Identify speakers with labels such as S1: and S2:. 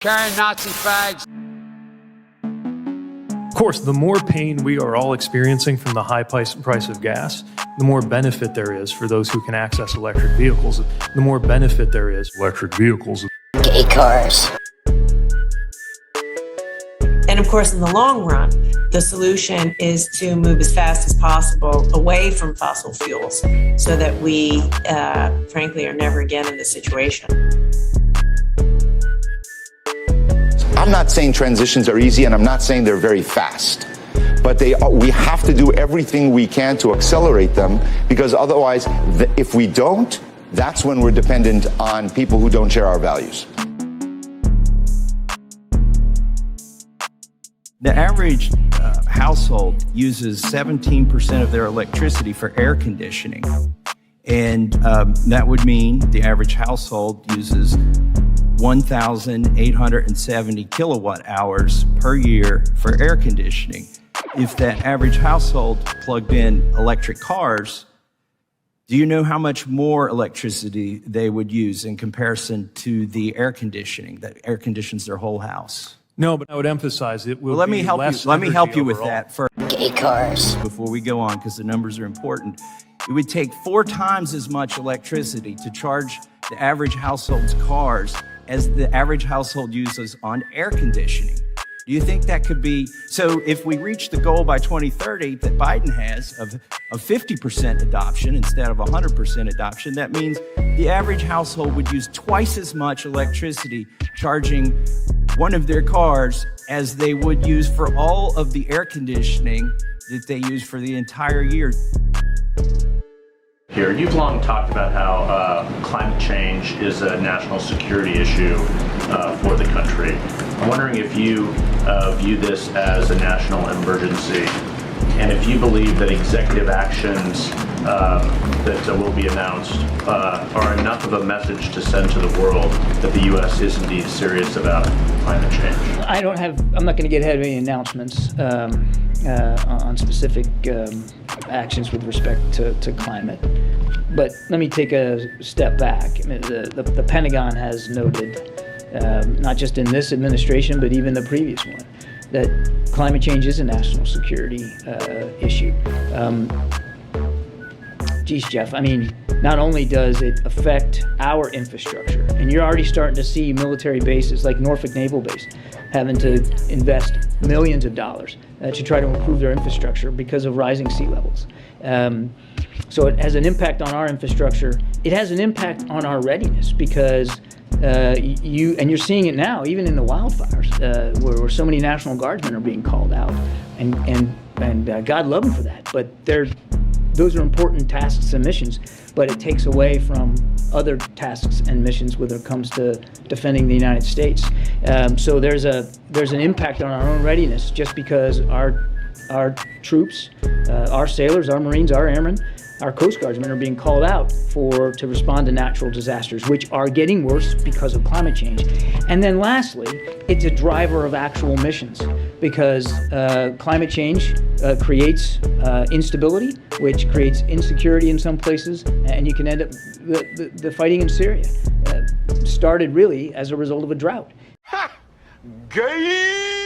S1: Carrying Nazi flags.
S2: Of course, the more pain we are all experiencing from the high price of gas, the more benefit there is for those who can access electric vehicles. The more benefit there is electric vehicles.
S3: Gay cars.
S4: And of course, in the long run, the solution is to move as fast as possible away from fossil fuels so that we, frankly, are never again in this situation.
S5: I'm not saying transitions are easy, and I'm not saying they're very fast. But we have to do everything we can to accelerate them, because otherwise, if we don't, that's when we're dependent on people who don't share our values.
S6: The average household uses 17% of their electricity for air conditioning. And that would mean the average household uses 1,870 kilowatt hours per year for air conditioning. If that average household plugged in electric cars, do you know how much more electricity they would use in comparison to the air conditioning that air conditions their whole house?
S2: No, but I would emphasize it will
S6: Well, let me help you with
S2: overall.
S6: that first.
S3: Gay cars.
S6: Before we go on, because the numbers are important. It would take 4 times as much electricity to charge the average household's cars as the average household uses on air conditioning. Do you think that could be, so if we reach the goal by 2030 that Biden has of 50% adoption instead of 100% adoption, that means the average household would use twice as much electricity charging one of their cars as they would use for all of the air conditioning that they use for the entire year.
S7: Here, you've long talked about how climate change is a national security issue for the country. I'm wondering if you view this as a national emergency, and if you believe that executive actions that will be announced are enough of a message to send to the world that the U.S. is indeed serious about climate change.
S8: I'm not going to get ahead of any announcements on specific actions with respect to climate. But let me take a step back. I mean, the Pentagon has noted, not just in this administration, but even the previous one, that climate change is a national security issue. Geez, Jeff, I mean, not only does it affect our infrastructure, and you're already starting to see military bases like Norfolk Naval Base having to invest millions of dollars to try to improve their infrastructure because of rising sea levels. So it has an impact on our infrastructure. It has an impact on our readiness because you're seeing it now, even in the wildfires, where so many National Guardsmen are being called out, and God love them for that. But those are important tasks and missions, but it takes away from other tasks and missions when it comes to defending the United States. So there's an impact on our own readiness just because our troops, our sailors, our Marines, our airmen, our Coast Guardsmen are being called out to respond to natural disasters, which are getting worse because of climate change. And then lastly, it's a driver of actual missions because climate change creates instability, which creates insecurity in some places, and you can end up, the fighting in Syria started really as a result of a drought.
S1: Ha! Gay!